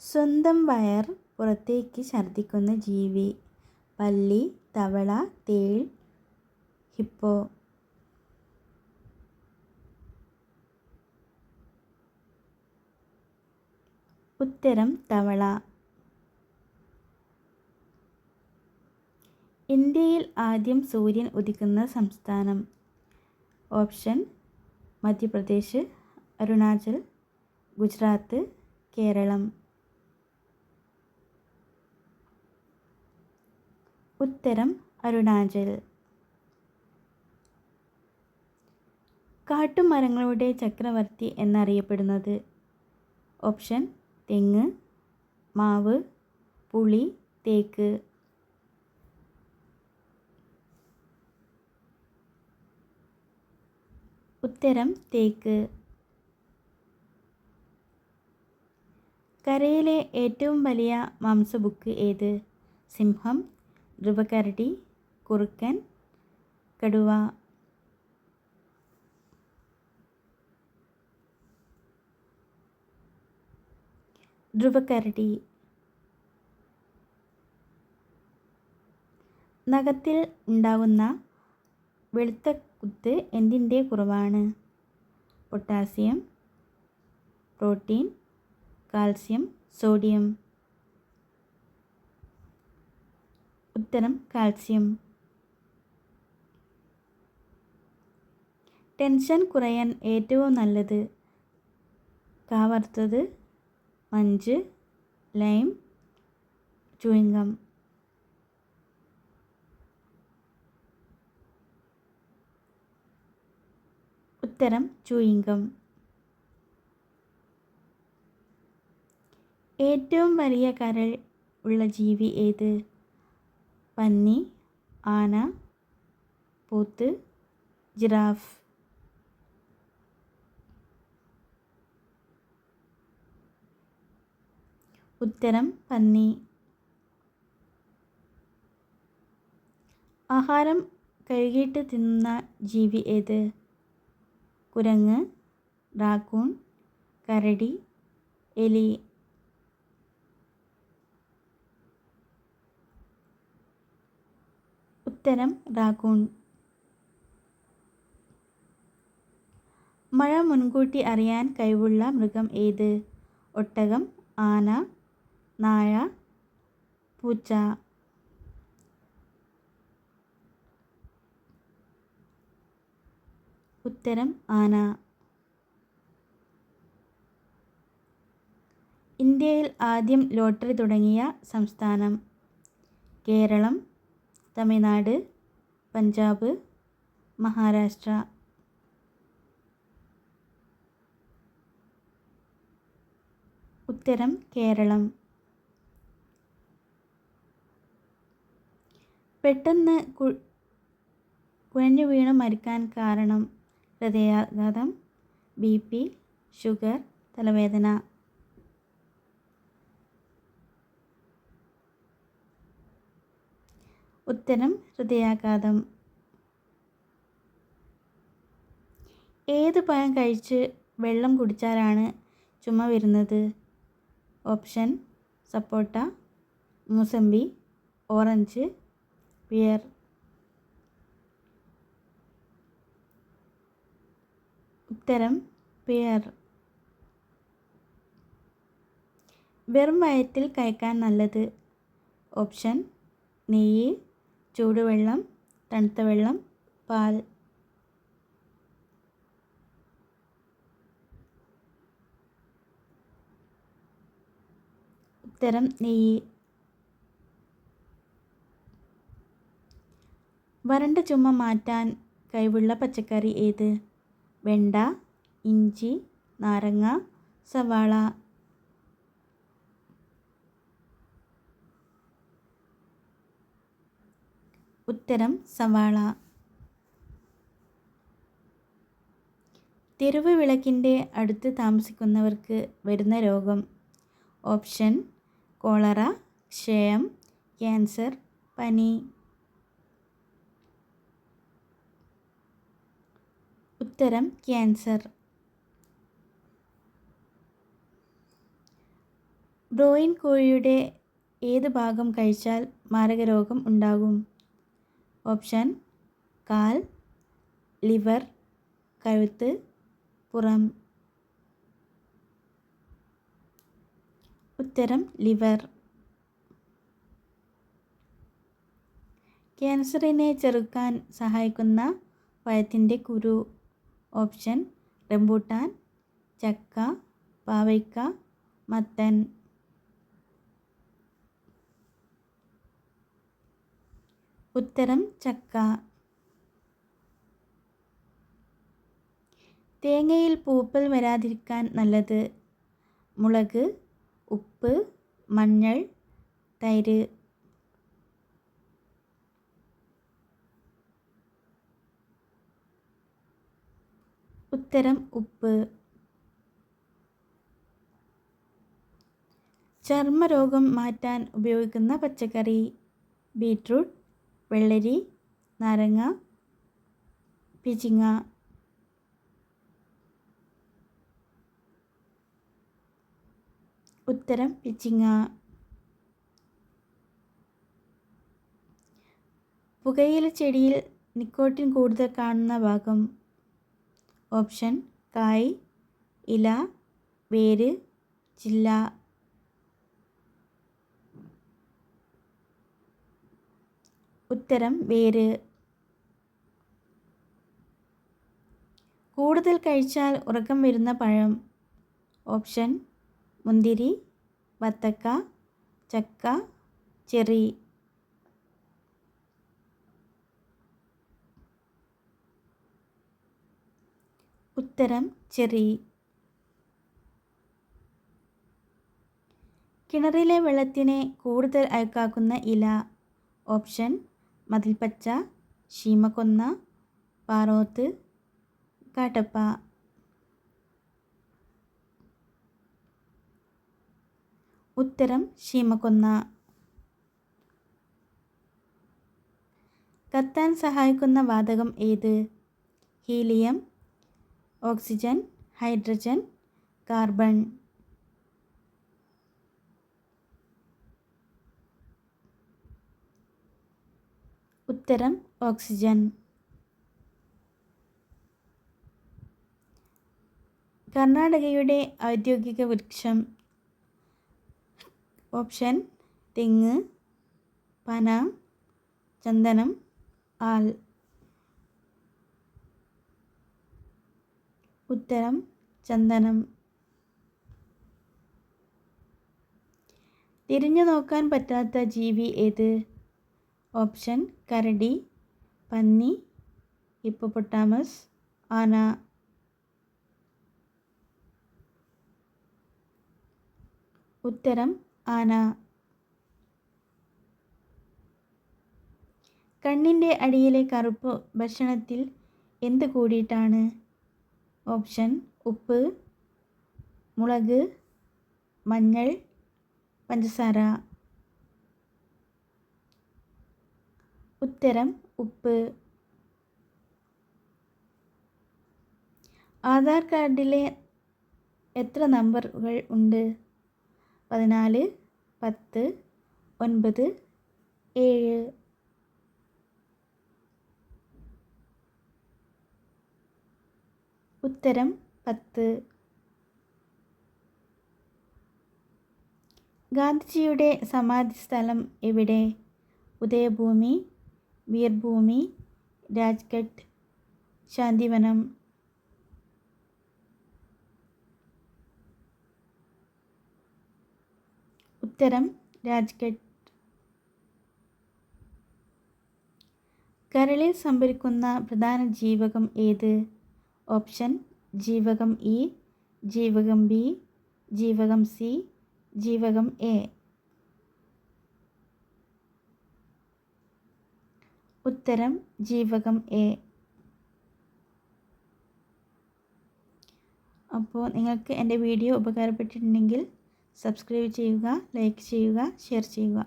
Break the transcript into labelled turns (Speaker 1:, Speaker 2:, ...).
Speaker 1: സ്വന്തം വയർ പുറത്തേക്ക് ഛർദ്ദിക്കുന്ന ജീവി. പല്ലി, തവള, തേൾ, ഹിപ്പോ. ഉത്തരം തവള. ഇന്ത്യയിൽ ആദ്യം സൂര്യൻ ഉദിക്കുന്ന സംസ്ഥാനം. ഓപ്ഷൻ: മധ്യപ്രദേശ്, അരുണാചൽ, ഗുജറാത്ത്, കേരളം. ഉത്തരം അരുണാചൽ. കാട്ടുമരങ്ങളുടെ ചക്രവർത്തി എന്നറിയപ്പെടുന്നത്. ഓപ്ഷൻ: തെങ്ങ്, മാവ്, പുളി, തേക്ക്. ഉത്തരം തേക്ക്. കരയിലെ ഏറ്റവും വലിയ മാംസബുക്ക് ഏത്? സിംഹം, ധ്രുവകരടി, കുറുക്കൻ, കടുവ. ധ്രുവകരടി. നഖത്തിൽ ഉണ്ടാകുന്ന വെളുത്ത കുത്ത് എന്തിൻ്റെ കുറവാണ്? Potassium, protein, calcium, sodium. ഉത്തരം കാൽസ്യം. ടെൻഷൻ കുറയാൻ ഏറ്റവും നല്ലത്. കാവറുത്തത്, മഞ്ച്, ലൈം, ചൂയിംഗം. ഉത്തരം ചൂയിംഗം. ഏറ്റവും വലിയ കരൾ ഉള്ള ജീവി ഏത്? പന്നി, ആന, പോത്ത്, ജിറാഫ്. ഉത്തരം പന്നി. ആഹാരം കഴുകിയിട്ട് തിന്നുന്ന ജീവി ഏത്? കുരങ്ങ്, റാക്കൂൺ, കരടി, എലി. ഉത്തരം റാക്കൂൺ. മഴ മുൻകൂട്ടി അറിയാൻ കഴിവുള്ള മൃഗം ഏത്? ഒട്ടകം, ആന, നായ, പൂച്ച. ഉത്തരം ആന. ഇന്ത്യയിൽ ആദ്യം ലോട്ടറി തുടങ്ങിയ സംസ്ഥാനം. കേരളം, തമിഴ്നാട്, പഞ്ചാബ്, മഹാരാഷ്ട്ര. ഉത്തരം കേരളം. പെട്ടെന്ന് കുഴഞ്ഞു വീണ് മരിക്കാൻ കാരണം? ഹൃദയാഘാതം, BP, ഷുഗർ, തലവേദന. ഉത്തരം ഹൃദയാഘാതം. ഏത് പഴം കഴിച്ച് വെള്ളം കുടിച്ചാലാണ് ചുമ വരുന്നത്? ഓപ്ഷൻ: സപ്പോട്ട, മൂസമ്പി, ഓറഞ്ച്, പിയർ. ഉത്തരം പിയർ. വെറും വയറ്റിൽ കഴിക്കാൻ നല്ലത്. ഓപ്ഷൻ: നെയ്യ്, ചൂടുവെള്ളം, തണുത്ത വെള്ളം, പാൽ. ഉത്തരം നെയ്യ്. വരണ്ട ചുമ മാറ്റാൻ കഴിവുള്ള പച്ചക്കറി ഏത്? വെണ്ട, ഇഞ്ചി, നാരങ്ങ, സവാള. ഉത്തരം സവാള. തെരുവ് വിളക്കിൻ്റെ അടുത്ത് താമസിക്കുന്നവർക്ക് വരുന്ന രോഗം. ഓപ്ഷൻ: കോളറ, ക്ഷയം, ക്യാൻസർ, പനി. ഉത്തരം ക്യാൻസർ. ബ്രോയിൻ കോഴിയുടെ ഏത് ഭാഗം കഴിച്ചാൽ മാരകരോഗം ഉണ്ടാകും? ഓപ്ഷൻ കാൽ, ലിവർ, കഴുത്ത്, പുറം. ഉത്തരം ലിവർ. ക്യാൻസറിനെ ചെറുക്കാൻ സഹായിക്കുന്ന പഴത്തിൻ്റെ കുരു. ഓപ്ഷൻ റംബൂട്ടാൻ, ചക്ക, പാവയ്ക്ക, മത്തൻ. ഉത്തരം ചക്ക. തേങ്ങയിൽ പൂപ്പൽ വരാതിരിക്കാൻ നല്ലത്? മുളക്, ഉപ്പ്, മഞ്ഞൾ, തൈര്. ഉത്തരം ഉപ്പ്. ചർമ്മരോഗം മാറ്റാൻ ഉപയോഗിക്കുന്ന പച്ചക്കറി? ബീറ്റ്റൂട്ട്, വെള്ളരി, നാരങ്ങ, പിച്ചിങ്ങ. ഉത്തരം പിച്ചിങ്ങ. പുകയില ചെടിയിൽ നിക്കോട്ടിൻ കൂടുതൽ കാണുന്ന ഭാഗം? ഓപ്ഷൻ കായ്, ഇല, വേര്, ചില്ല. ഉത്തരം വേര്. കൂടുതൽ കഴിച്ചാൽ ഉറക്കം വരുന്ന പഴം? ഓപ്ഷൻ മുന്തിരി, വത്തക്ക, ചക്ക, ചെറി. ഉത്തരം ചെറി. കിണറിലെ വെള്ളത്തിനെ കൂടുതൽ അഴുക്കാക്കുന്ന ഇല? ഓപ്ഷൻ മതിൽപ്പച്ച, ശീമക്കൊന്ന, പാറോത്ത്, കാട്ടപ്പ. ഉത്തരം ശീമക്കൊന്ന. കത്താൻ സഹായിക്കുന്ന വാതകം ഏത്? Helium, oxygen, hydrogen, carbon. ഉത്തരം ഓക്സിജൻ. കർണാടകയുടെ ഔദ്യോഗിക വൃക്ഷം? ഓപ്ഷൻ തെങ്ങ്, പന, ചന്ദനം, ആൽ. ഉത്തരം ചന്ദനം. തിരിഞ്ഞു നോക്കാൻ പറ്റാത്ത ജീവി ഏത്? ഓപ്ഷൻ കരടി, പന്നി, ഹിപ്പോപ്പൊട്ടാമസ്, ആന. ഉത്തരം ആന. കണ്ണിൻ്റെ അടിയിലെ കറുപ്പ് ഭക്ഷണത്തിൽ എന്ത് കൂടിയിട്ടാണ്? ഓപ്ഷൻ ഉപ്പ്, മുളക്, മഞ്ഞൾ, പഞ്ചസാര. ഉത്തരം ഉപ്പ്. ആധാർ കാർഡിലെ എത്ര നമ്പറുകൾ ഉണ്ട്? 14, 10, 9, 7. ഉത്തരം 10. ഗാന്ധിജിയുടെ സമാധി സ്ഥലം എവിടെ? ഉദയഭൂമി, വീർഭൂമി, രാജ്ഘട്ട്, ശാന്തിവനം. ഉത്തരം രാജ്ഘട്ട്. കരളിൽ സംഭരിക്കുന്ന പ്രധാന ജീവകം ഏത്? ഓപ്ഷൻ ജീവകം ഇ, ജീവകം ബി, ജീവകം സി, ജീവകം എ. ഉത്തരം ജീവകം എ. അപ്പോൾ നിങ്ങൾക്ക് എൻ്റെ വീഡിയോ ഉപകാരപ്പെട്ടിട്ടുണ്ടെങ്കിൽ സബ്സ്ക്രൈബ് ചെയ്യുക, ലൈക്ക് ചെയ്യുക, ഷെയർ ചെയ്യുക.